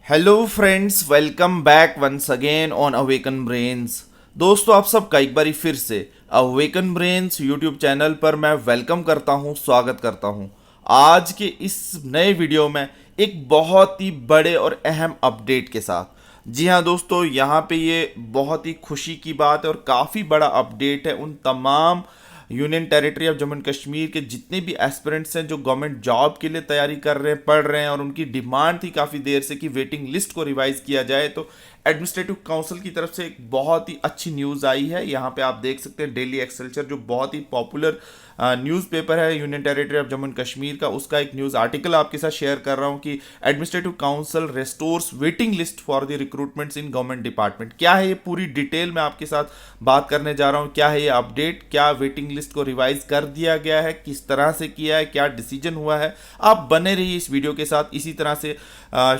Hello friends, welcome back once again on awaken brains. दोस्तों, आप सबका एक बारी फिर से अवेकन ब्रेन्स यूट्यूब चैनल पर मैं वेलकम करता हूं, स्वागत करता हूं। आज के इस नए वीडियो में एक बहुत ही बड़े और अहम अपडेट के साथ। जी हाँ दोस्तों, यहाँ पे ये बहुत ही खुशी की बात है और काफ़ी बड़ा अपडेट है उन तमाम union territory of Jammu and Kashmir के जितने भी एस्पिरेंट्स हैं जो गवर्नमेंट जॉब के लिए तैयारी कर रहे हैं, पढ़ रहे हैं, और उनकी डिमांड थी काफ़ी देर से कि वेटिंग लिस्ट को रिवाइज किया जाए। तो एडमिनिस्ट्रेटिव काउंसिल की तरफ से एक बहुत ही अच्छी न्यूज़ आई है। यहाँ पे आप देख सकते हैं डेली एक्सेलचर जो बहुत ही पॉपुलर न्यूज़पेपर है union territory of Jammu and Kashmir का, उसका एक न्यूज़ आर्टिकल आपके साथ शेयर कर रहा हूँ कि administrative council restores waiting list for the recruitments in government department. क्या है ये पूरी डिटेल में आपके साथ बात करने जा रहा हूँ। क्या है ये अपडेट, क्या वेटिंग लिस्ट को रिवाइज कर दिया गया है, किस तरह से किया है, क्या डिसीजन हुआ है। आप बने रहिए इस वीडियो के साथ इसी तरह से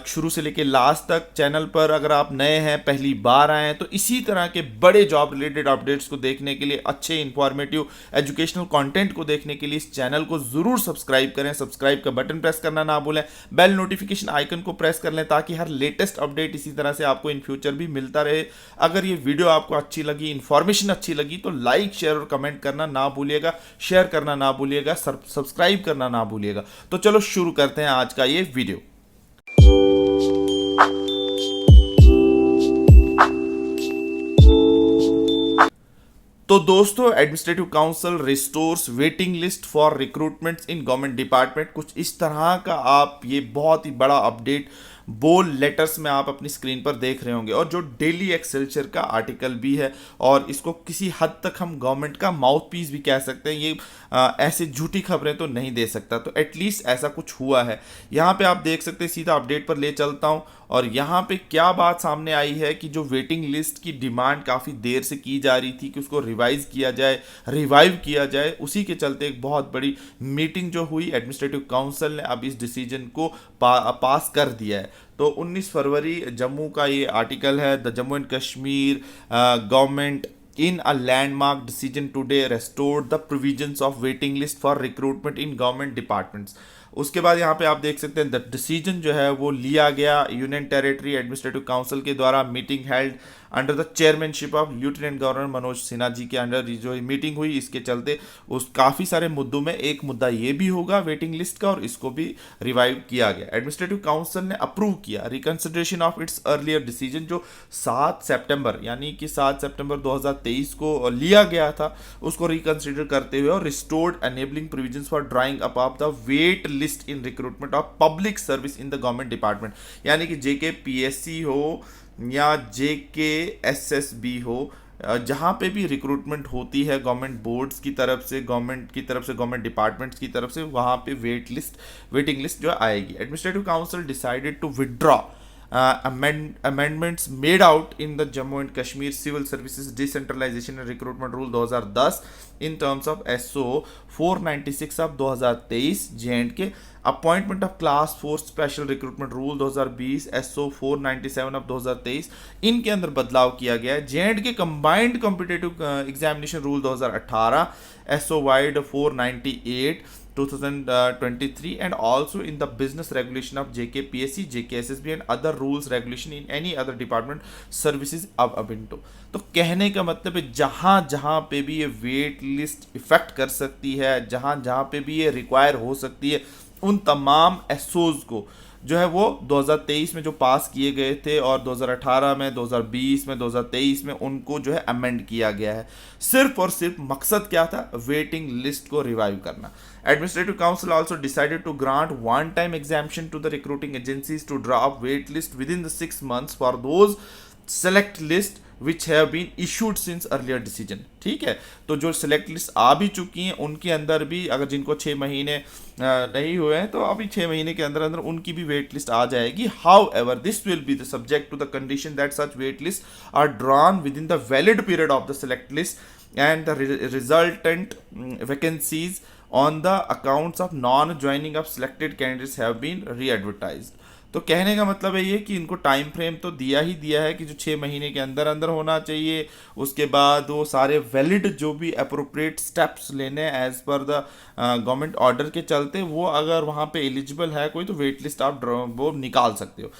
शुरू से लेकर लास्ट तक। चैनल पर अगर आप नए हैं, पहली बार आए हैं, तो इसी तरह के बड़े जॉब रिलेटेड अपडेट्स को देखने के लिए, अच्छे इंफॉर्मेटिव एजुकेशनल कंटेंट को देखने के लिए इस चैनल को जरूर सब्सक्राइब करें। सब्सक्राइब का बटन प्रेस करना ना भूलें, बेल नोटिफिकेशन आइकन को प्रेस कर लें ताकि हर लेटेस्ट अपडेट इसी तरह से आपको इन फ्यूचर भी मिलता रहे। अगर ये वीडियो आपको अच्छी लगी, इंफॉर्मेशन अच्छी लगी, तो लाइक, शेयर और कमेंट करना ना भूलिएगा, शेयर करना ना भूलिएगा, सब्सक्राइब करना ना भूलिएगा। तो चलो शुरू करते हैं आज का ये वीडियो। तो दोस्तों, administrative council restores waiting list for recruitments in government department, कुछ इस तरह का आप ये बहुत ही बड़ा अपडेट बोल्ड लेटर्स में आप अपनी स्क्रीन पर देख रहे होंगे, और जो डेली एक्सेलचर का आर्टिकल भी है, और इसको किसी हद तक हम गवर्नमेंट का माउथ पीस भी कह सकते हैं। ये ऐसे झूठी खबरें तो नहीं दे सकता, तो एटलीस्ट ऐसा कुछ हुआ है। यहाँ पे आप देख सकते हैं, सीधा अपडेट पर ले चलता हूँ, और यहाँ पे क्या बात सामने आई है कि जो वेटिंग लिस्ट की डिमांड काफ़ी देर से की जा रही थी कि उसको रिवाइज किया जाए, रिवाइव किया जाए, उसी के चलते एक बहुत बड़ी मीटिंग जो हुई, एडमिनिस्ट्रेटिव काउंसिल ने अब इस डिसीजन को पास कर दिया है। तो 19 फरवरी जम्मू का ये आर्टिकल है, the Jammu and Kashmir government in a landmark decision today restored the provisions of waiting list for recruitment in government departments। उसके बाद यहाँ पे आप देख सकते हैं द डिसीजन जो है वो लिया गया यूनियन टेरिटरी एडमिनिस्ट्रेटिव काउंसिल के द्वारा। Meeting held under the chairmanship of lieutenant governor Manoj Sinha ji के अंडर जो मीटिंग हुई, इसके चलते उस काफ़ी सारे मुद्दों में एक मुद्दा ये भी होगा वेटिंग लिस्ट का, और इसको भी रिवाइव किया गया। एडमिनिस्ट्रेटिव काउंसिल ने अप्रूव किया reconsideration of its earlier decision, जो 7 सितंबर यानी कि 7 सितंबर 2023 को लिया गया था, उसको रिकंसिडर करते हुए, और restored enabling provisions for drawing up of the wait list in recruitment of public service in the government department. यानी कि JKPSC हो या JKSSB हो, जहाँ पे भी रिक्रूटमेंट होती है गवर्नमेंट बोर्ड्स की तरफ से, गवर्नमेंट डिपार्टमेंट्स की तरफ से, वहाँ पे वेटिंग लिस्ट जो आएगी। Administrative council decided to withdraw amendments made out in the Jammu and Kashmir Civil Services Decentralization and Recruitment Rule 2010 in terms of SO 496 of 2023 J&K, appointment of class 4 special recruitment rule 2020 SO 497 of 2023, इनके अंदर बदलाव किया गया है। J&K combined competitive examination rule 2018 SO wide 498 2023, and also in the business regulation of JKPSC, JKSSB and other rules regulation in any other department services अब into। तो कहने का मतलब है जहाँ जहाँ पे भी ये वेट लिस्ट इफेक्ट कर सकती है, जहाँ जहाँ पे भी ये रिक्वायर हो सकती है, उन तमाम एसओज को जो है वो 2023 में जो पास किए गए थे, और 2018 में, 2020 में, 2023 में उनको जो है अमेंड किया गया है। सिर्फ और सिर्फ मकसद क्या था? वेटिंग लिस्ट को रिवाइव करना। Administrative council also decided to grant one time examination to the recruiting agencies to draw up wait list within the 6 months for those select list which have been issued since earlier decision. ठीक है, तो जो select list आ भी चुकी हैं उनके अंदर भी, अगर जिनको 6 महीने नहीं हुए हैं, तो अभी 6 महीने के अंदर अंदर उनकी भी वेट लिस्ट आ जाएगी। However this will be the subject to the condition that such wait list are drawn within the valid period of the select list and the resultant vacancies on the accounts of non-joining of selected candidates have been re-advertised। तो कहने का मतलब है ये कि इनको time frame तो दिया ही दिया है कि जो 6 महीने के अंदर अंदर होना चाहिए। उसके बाद वो सारे वैलिड जो भी अप्रोप्रिएट स्टेप्स लेने as per the government order के चलते, वो अगर वहाँ पे एलिजिबल है कोई, तो वेट लिस्ट आप वो निकाल सकते हो।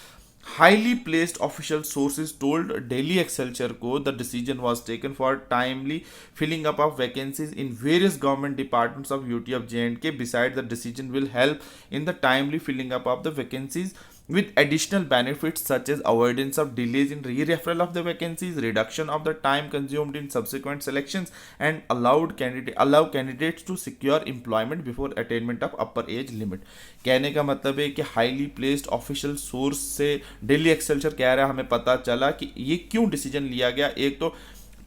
Highly placed official sources told daily Excelsior को the decision was taken for timely filling up of vacancies in various government departments of UT of J&K. Besides, the decision will help in the timely filling up of the vacancies with additional benefits such as avoidance of delays in re-referral of the vacancies, reduction of the time consumed in subsequent selections, and allow candidates to secure employment before attainment of upper age limit. कहने का मतलब है कि highly placed official source से daily एक्सेलचर कह रहा है, हमें पता चला कि ये क्यों डिसीजन लिया गया। एक तो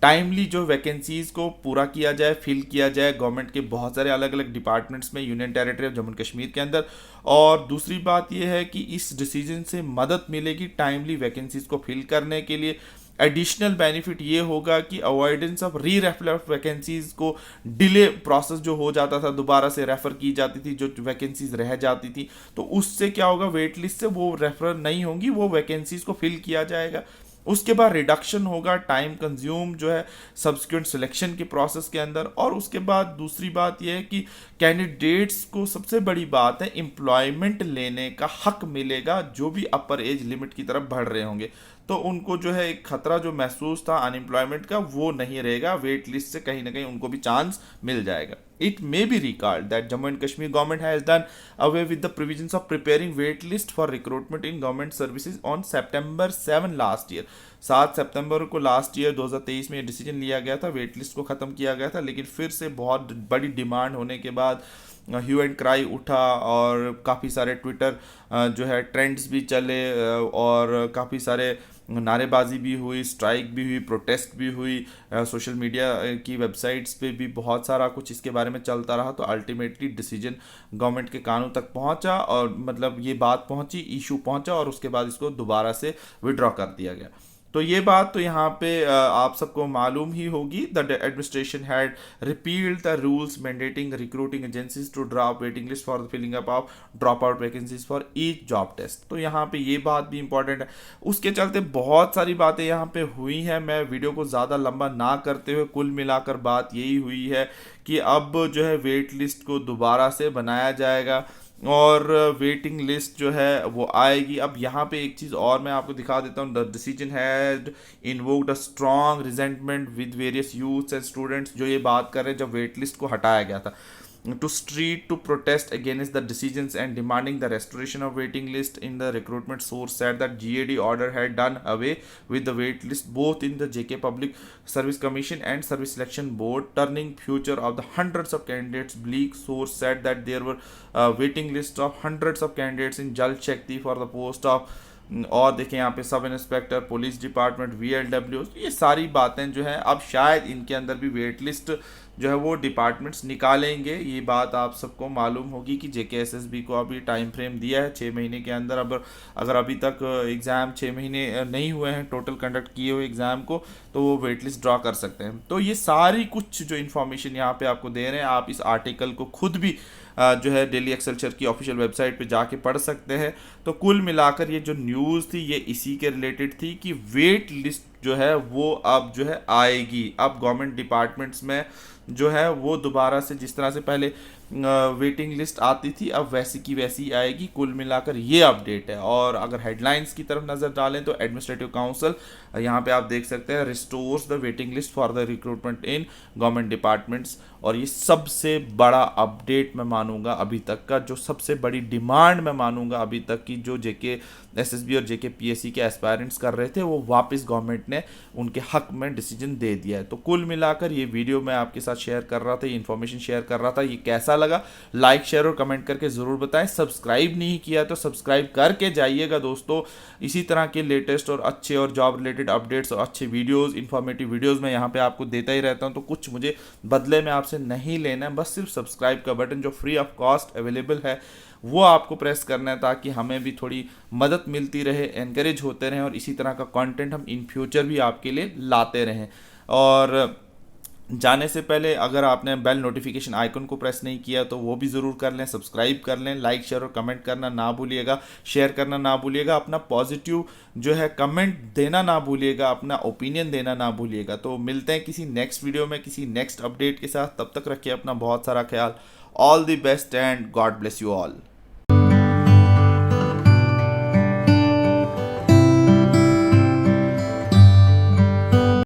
टाइमली जो वैकेंसीज़ को पूरा किया जाए, फिल किया जाए गवर्नमेंट के बहुत सारे अलग अलग डिपार्टमेंट्स में union territory of Jammu Kashmir के अंदर। और दूसरी बात यह है कि इस डिसीजन से मदद मिलेगी टाइमली वैकेंसीज़ को फिल करने के लिए। एडिशनल बेनिफिट ये होगा कि अवॉइडेंस ऑफ री रेफर ऑफ वैकेंसीज़ को, डिले प्रोसेस जो हो जाता था, दोबारा से रेफ़र की जाती थी जो वैकेंसीज़ रह जाती थी, तो उससे क्या होगा, वेट लिस्ट से वो रेफर नहीं होंगी, वो वैकेंसीज़ को फिल किया जाएगा। उसके बाद रिडक्शन होगा टाइम कंज्यूम जो है सब्सिक्वेंट सिलेक्शन के प्रोसेस के अंदर। और उसके बाद दूसरी बात यह है कि कैंडिडेट्स को सबसे बड़ी बात है एम्प्लॉयमेंट लेने का हक मिलेगा, जो भी अपर एज लिमिट की तरफ बढ़ रहे होंगे, तो उनको जो है एक खतरा जो महसूस था अनएम्प्लॉयमेंट का वो नहीं रहेगा, वेट लिस्ट से कहीं ना कहीं उनको भी चांस मिल जाएगा। It may be recalled that Jammu and Kashmir government has done away with the provisions of preparing wait list for recruitment in government services on September 7 last year. 7 सितंबर को last year 2023 में ये decision लिया गया था, wait list को ख़त्म किया गया था, लेकिन फिर से बहुत बड़ी डिमांड होने के बाद ह्यू एंड क्राई उठा और काफ़ी सारे ट्विटर जो है ट्रेंड्स भी चले और काफ़ी सारे नारेबाजी भी हुई, स्ट्राइक भी हुई, प्रोटेस्ट भी हुई, सोशल मीडिया की वेबसाइट्स पे भी बहुत सारा कुछ इसके बारे में चलता रहा। तो अल्टीमेटली डिसीजन गवर्नमेंट के कानून तक पहुंचा और मतलब ये बात पहुंची, इशू पहुंचा और उसके बाद इसको दोबारा से विड्रॉ कर दिया गया। तो ये बात तो यहाँ पे आप सबको मालूम ही होगी। The administration had repealed the rules mandating recruiting agencies to drop waiting list for the filling up of drop out vacancies for each job test. तो यहाँ पे ये बात भी इंपॉर्टेंट है। उसके चलते बहुत सारी बातें यहाँ पे हुई हैं। मैं वीडियो को ज़्यादा लंबा ना करते हुए कुल मिलाकर बात यही हुई है कि अब जो है वेट लिस्ट को दोबारा से बनाया जाएगा और वेटिंग लिस्ट जो है वो आएगी। अब यहाँ पे एक चीज़ और मैं आपको दिखा देता हूँ। The decision had invoked a strong resentment with various youths and students, जो ये बात कर रहे हैं जब वेट लिस्ट को हटाया गया था, to street to protest against the decisions and demanding the restoration of waiting list in the recruitment. Source said that GAD order had done away with the wait list both in the JK Public Service Commission and Service Selection Board, turning future of the hundreds of candidates bleak. Source said that there were waiting lists of hundreds of candidates in Jal Shakti for the post of और देखें यहाँ पे sub inspector, police department, VLW, ये सारी बातें जो हैं अब शायद इनके अंदर भी वेट लिस्ट जो है वो डिपार्टमेंट्स निकालेंगे। ये बात आप सबको मालूम होगी कि JKSSB को अभी टाइम फ्रेम दिया है 6 महीने के अंदर। अब अगर अभी तक एग्ज़ाम 6 महीने नहीं हुए हैं टोटल कंडक्ट किए हुए एग्ज़ाम को, तो वो वेट लिस्ट ड्रॉ कर सकते हैं। तो ये सारी कुछ जो इन्फॉर्मेशन यहाँ पे आपको दे रहे हैं, आप इस आर्टिकल को खुद भी जो है डेली एक्सेलचर की ऑफिशियल वेबसाइट पे जाके पढ़ सकते हैं। तो कुल मिलाकर ये जो न्यूज़ थी ये इसी के रिलेटेड थी कि वेट लिस्ट जो है वो अब जो है आएगी। अब गवर्नमेंट डिपार्टमेंट्स में जो है वो दोबारा से जिस तरह से पहले वेटिंग लिस्ट आती थी अब वैसी की वैसी आएगी। कुल मिलाकर ये अपडेट है। और अगर हेडलाइंस की तरफ नज़र डालें तो एडमिनिस्ट्रेटिव काउंसिल यहाँ पे आप देख सकते हैं restores the waiting list for the recruitment in government departments. और ये सबसे बड़ा अपडेट मैं मानूंगा अभी तक का, जो सबसे बड़ी डिमांड मैं मानूंगा अभी तक की, जो JKSSB और JKPSC के एस्पायरेंट्स कर रहे थे, वो वापस गवर्नमेंट ने उनके हक में डिसीजन दे दिया है। तो कुल मिलाकर ये वीडियो मैं आपके साथ शेयर कर रहा था, ये इन्फॉर्मेशन शेयर कर रहा था। ये कैसा लगा लाइक शेयर और कमेंट करके ज़रूर बताएं। सब्सक्राइब नहीं किया तो सब्सक्राइब करके जाइएगा दोस्तों। इसी तरह के लेटेस्ट और अच्छे और जॉब रिलेटेड अपडेट्स और अच्छे वीडियोस, इंफॉर्मेटिव वीडियोस मैं यहाँ पे आपको देता ही रहता हूँ। तो कुछ मुझे बदले में आपसे नहीं लेना है, बस सिर्फ सब्सक्राइब का बटन जो फ्री ऑफ कॉस्ट अवेलेबल है वो आपको प्रेस करना है, ताकि हमें भी थोड़ी मदद मिलती रहे, एनकरेज होते रहें और इसी तरह का कंटेंट हम इन फ्यूचर भी आपके लिए लाते रहें। और जाने से पहले अगर आपने बेल नोटिफिकेशन आइकन को प्रेस नहीं किया तो वो भी ज़रूर कर लें, सब्सक्राइब कर लें, लाइक शेयर और कमेंट करना ना भूलिएगा, शेयर करना ना भूलिएगा, अपना पॉजिटिव जो है कमेंट देना ना भूलिएगा, अपना ओपिनियन देना ना भूलिएगा। तो मिलते हैं किसी नेक्स्ट वीडियो में किसी नेक्स्ट अपडेट के साथ। तब तक रखिए अपना बहुत सारा ख्याल। All the best and God bless you all.